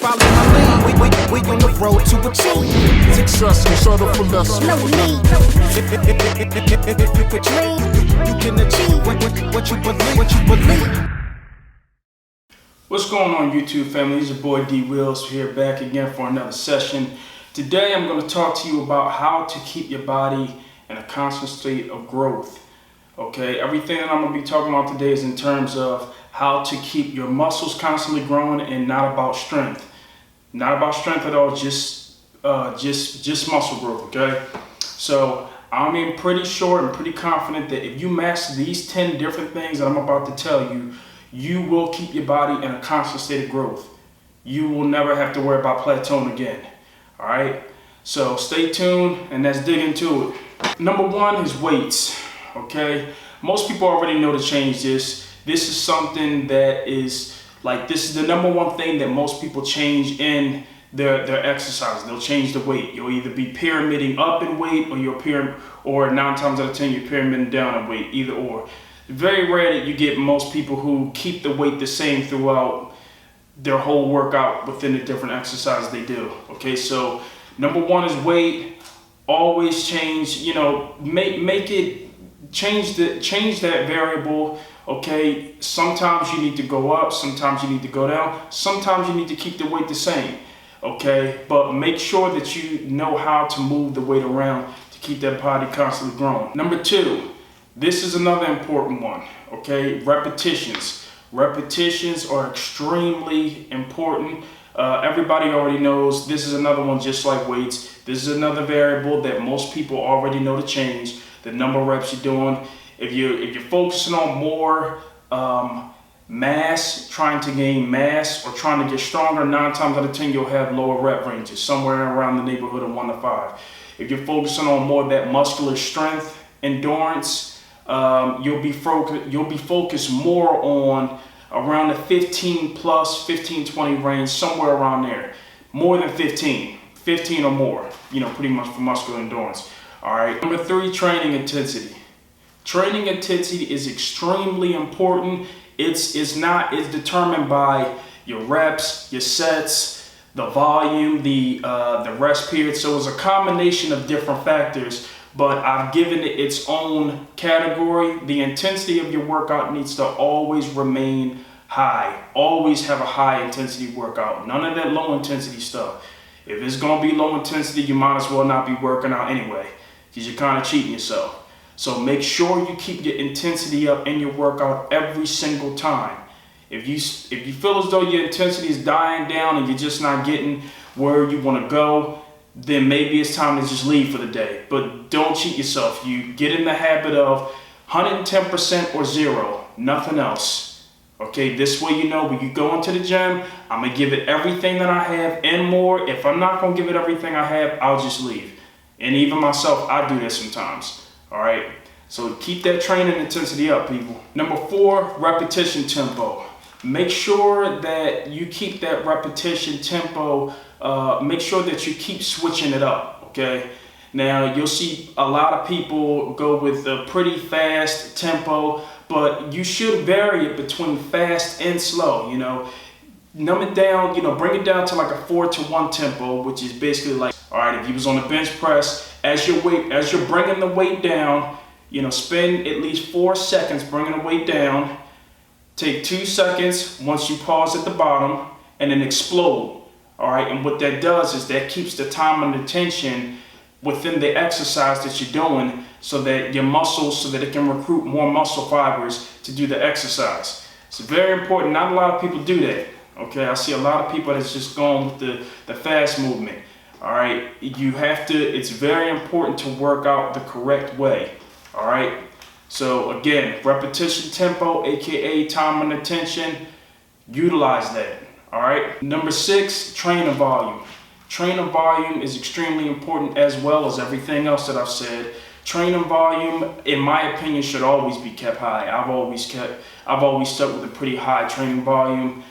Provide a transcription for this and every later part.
follow my lead. We on the road to achieve success and settle for less. no need. If you could dream, you can achieve what you believe. What's going on, YouTube family? It's your boy D Wills here, back again for another session. Today I'm going to talk to you about how to keep your body in a constant state of growth. Okay, everything that I'm going to be talking about today is in terms of how to keep your muscles constantly growing and not about strength. Not about strength at all, just muscle growth, okay? So I'm in pretty sure and pretty confident that if you master these 10 different things that I'm about to tell you, you will keep your body in a constant state of growth. You will never have to worry about plateauing again. All right, so stay tuned and let's dig into it. Number one is weights. Okay, most people already know to change this. This is something that is like, this is the number one thing that most people change in their exercise. They'll change the weight. You'll either be pyramiding up in weight, or 9 times out of 10 you're pyramiding down in weight. Either or. Very rare that you get most people who keep the weight the same throughout their whole workout within the different exercises they do. Okay, so number one is weight. Always change, make it, change that variable. Okay, sometimes you need to go up, sometimes you need to go down, sometimes you need to keep the weight the same. Okay, but make sure that you know how to move the weight around to keep that body constantly growing. Number two, this is another important one. Okay, repetitions. Repetitions are extremely important. Everybody already knows this is another one, just like weights. This is another variable that most people already know to change. The number of reps you're doing. If you're focusing on more mass, trying to gain mass or trying to get stronger, 9 times out of 10 you'll have lower rep ranges, somewhere around the neighborhood of 1 to 5. If you're focusing on more of that muscular strength, endurance, you'll be focused more on around the 15 20 range, somewhere around there. More than 15 or more, pretty much for muscular endurance. All right. Number 3, training intensity. Training intensity is extremely important. It's determined by your reps, your sets, the volume, the rest period. So it's a combination of different factors, but I've given it its own category. The intensity of your workout needs to always remain high. Always have a high intensity workout. None of that low intensity stuff. If it's gonna be low intensity, you might as well not be working out anyway, because you're kind of cheating yourself. So make sure you keep your intensity up in your workout every single time. If you feel as though your intensity is dying down and you're just not getting where you want to go, then maybe it's time to just leave for the day. But don't cheat yourself. You get in the habit of 110% or 0, nothing else. Okay, this way when you go into the gym, I'm going to give it everything that I have and more. If I'm not going to give it everything I have, I'll just leave. And even myself, I do that sometimes. All right, so keep that training intensity up, people. Number 4, repetition tempo. Make sure that you keep that repetition tempo. Make sure that you keep switching it up, okay? Now, you'll see a lot of people go with a pretty fast tempo, but you should vary it between fast and slow, Numb it down, bring it down to like a 4-to-1 tempo, which is basically like, all right, if you was on the bench press, as you're bringing the weight down, spend at least 4 seconds bringing the weight down. Take 2 seconds once you pause at the bottom, and then explode. All right, and what that does is that keeps the time and the tension within the exercise that you're doing, so that your muscles, so that it can recruit more muscle fibers to do the exercise. It's very important. Not a lot of people do that. Okay, I see a lot of people that's just going with the fast movement. All right, it's very important to work out the correct way. All right, so again, repetition tempo, aka time and attention, utilize that. All right, number 6, trainer volume. Trainer volume is extremely important, as well as everything else that I've said. Trainer volume, in my opinion, should always be kept high. I've always stuck with a pretty high training volume.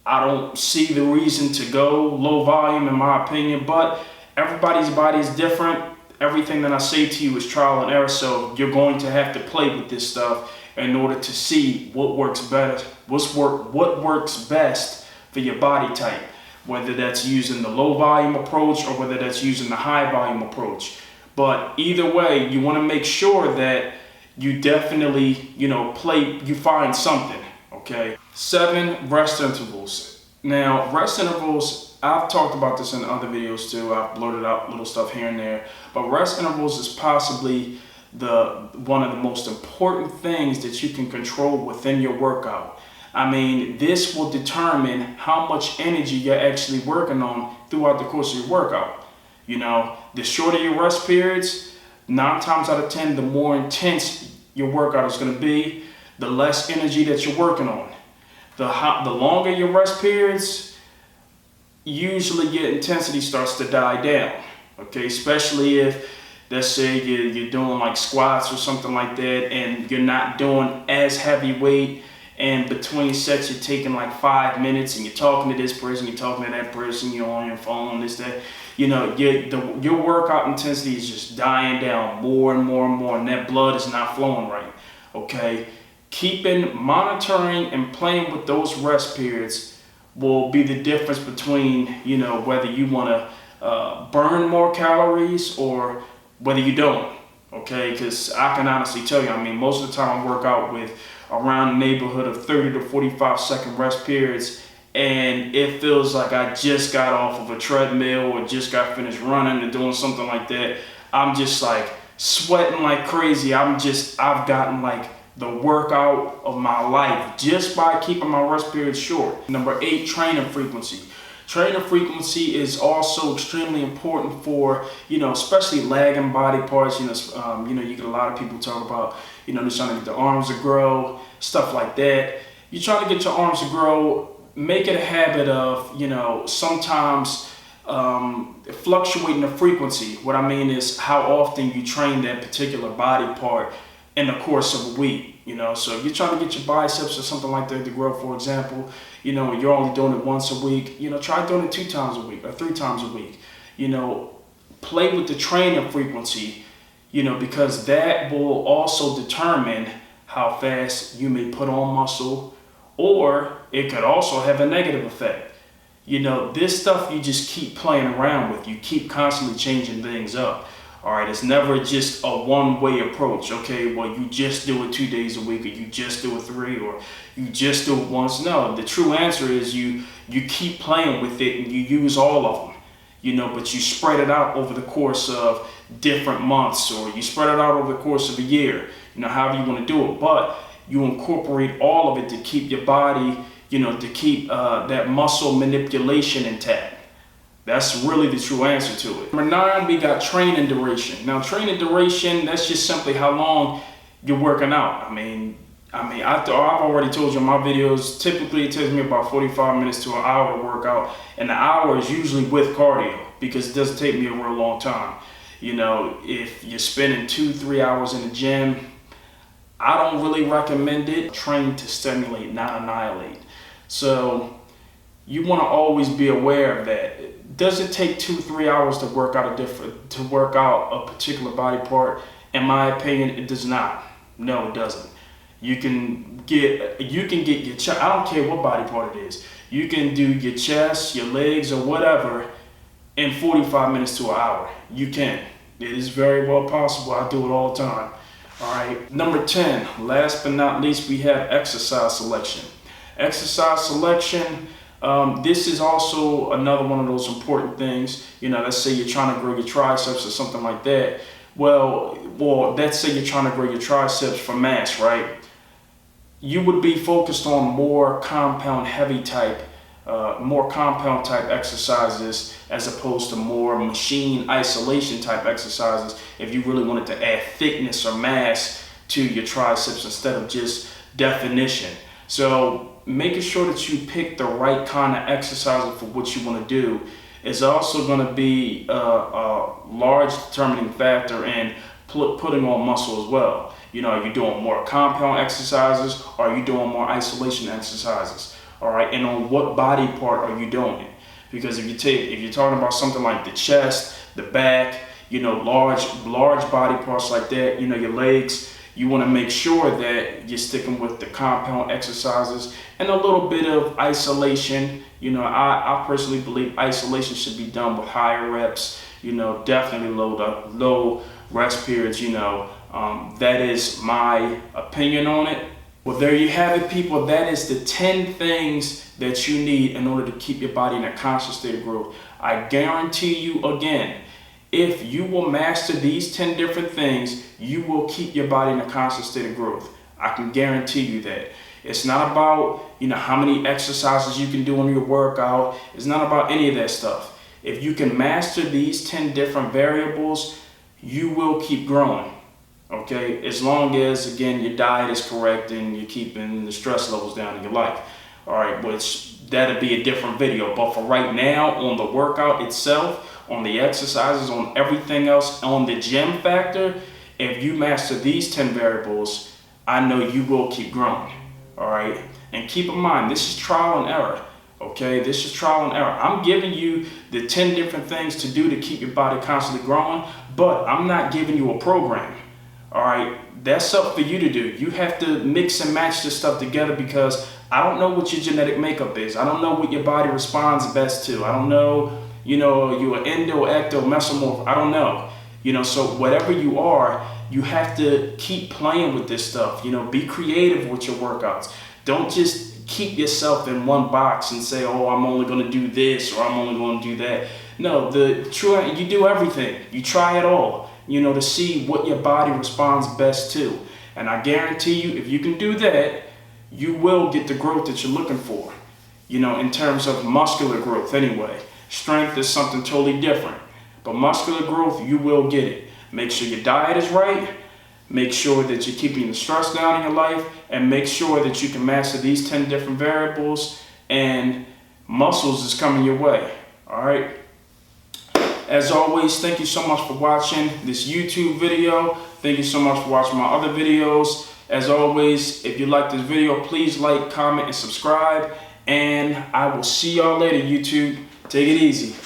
I don't see the reason to go low volume, in my opinion, but everybody's body is different. Everything that I say to you is trial and error, so you're going to have to play with this stuff in order to see what works better, what works best for your body type, whether that's using the low volume approach or whether that's using the high volume approach. But either way, you want to make sure that you definitely, you find something, okay? 7, rest intervals. Now, rest intervals, I've talked about this in other videos too. I've blurted out little stuff here and there, but rest intervals is possibly one of the most important things that you can control within your workout. I mean, this will determine how much energy you're actually working on throughout the course of your workout. The shorter your rest periods, 9 times out of 10, the more intense your workout is going to be, the less energy that you're working on. The longer your rest periods, usually your intensity starts to die down, okay? Especially if, let's say you're doing like squats or something like that, and you're not doing as heavy weight, and between sets you're taking like 5 minutes, and you're talking to this person, you're talking to that person, you're on your phone, this, that. Your workout intensity is just dying down more and more and more, and that blood is not flowing right, okay? Monitoring and playing with those rest periods will be the difference between, whether you want to burn more calories or whether you don't, okay? Because I can honestly tell you, most of the time I work out with around the neighborhood of 30 to 45 second rest periods, and it feels like I just got off of a treadmill or just got finished running and doing something like that. I'm just like sweating like crazy. I've gotten like the workout of my life just by keeping my rest periods short. Number 8, training frequency. Training frequency is also extremely important for, especially lagging body parts. You get a lot of people talk about, they're trying to get their arms to grow, stuff like that. You're trying to get your arms to grow, make it a habit of, sometimes fluctuating the frequency. What I mean is how often you train that particular body part in the course of a week. So if you're trying to get your biceps or something like that to grow, for example, and you're only doing it once a week, try doing it 2 times a week or 3 times a week. Play with the training frequency, because that will also determine how fast you may put on muscle, or it could also have a negative effect. This stuff you just keep playing around with. You keep constantly changing things up. All right, it's never just a one-way approach. Okay, well, you just do it 2 days a week, or you just do it 3, or you just do it once. No, the true answer is you keep playing with it and you use all of them, but you spread it out over the course of different months, or you spread it out over the course of a year, however you want to do it. But you incorporate all of it to keep your body, to keep that muscle manipulation intact. That's really the true answer to it. Number 9, we got training duration. Now, training duration, that's just simply how long you're working out. I've already told you in my videos, typically it takes me about 45 minutes to an hour to work out, and the hour is usually with cardio because it doesn't take me a real long time. If you're spending 2-3 hours in the gym, I don't really recommend it. Train to stimulate, not annihilate. So you want to always be aware of that. Does it take 2-3 hours to work out a particular body part? In my opinion, it does not. No, it doesn't. You can get your chest. I don't care what body part it is. You can do your chest, your legs, or whatever in 45 minutes to an hour. You can. It is very well possible. I do it all the time. All right. Number 10, last but not least, we have exercise selection. Exercise selection. This is also another one of those important things. Let's say you're trying to grow your triceps or something like that. Well, let's say you're trying to grow your triceps for mass, right? You would be focused on more compound type exercises as opposed to more machine isolation type exercises if you really wanted to add thickness or mass to your triceps instead of just definition. So making sure that you pick the right kind of exercises for what you want to do is also going to be a large determining factor in putting on muscle as well. Are you doing more compound exercises, or are you doing more isolation exercises? All right, and on what body part are you doing it? Because if you're talking about something like the chest, the back, large body parts like that, your legs, you want to make sure that you're sticking with the compound exercises and a little bit of isolation, You know, I personally believe isolation should be done with higher reps, you know, definitely low rest periods, you know. That is my opinion on it. Well, there you have it, people. That is the 10 things that you need in order to keep your body in a constant state of growth. I guarantee you, again, if you will master these 10 different things, you will keep your body in a constant state of growth. I can guarantee you that. It's not about, you know, how many exercises you can do in your workout. It's not about any of that stuff. If you can master these 10 different variables, you will keep growing. Okay, as long as, again, your diet is correct and you're keeping the stress levels down in your life. All right, which that'll be a different video. But for right now, on the workout itself, on the exercises, on everything else, on the gym factor, if you master these 10 variables, I know you will keep growing. All right, and keep in mind, this is trial and error. Okay, this is trial and error. I'm giving you the 10 different things to do to keep your body constantly growing, but I'm not giving you a program. All right, that's up for you to do. You have to mix and match this stuff together because I don't know what your genetic makeup is. I don't know what your body responds best to. I don't know, you know, you're an endo, ecto, mesomorph. I don't know. You know, so whatever you are, you have to keep playing with this stuff. You know, be creative with your workouts. Don't just keep yourself in one box and say, oh, I'm only going to do this or I'm only going to do that. No, you do everything. You try it all, you know, to see what your body responds best to. And I guarantee you, if you can do that, you will get the growth that you're looking for, you know, in terms of muscular growth anyway. Strength is something totally different, but muscular growth, you will get it. Make sure your diet is right, make sure that you're keeping the stress down in your life, and make sure that you can master these 10 different variables, and muscles is coming your way. All right. As always, thank you so much for watching this YouTube video. Thank you so much for watching my other videos. As always, if you like this video, please like, comment, and subscribe. And I will see y'all later, YouTube. Take it easy.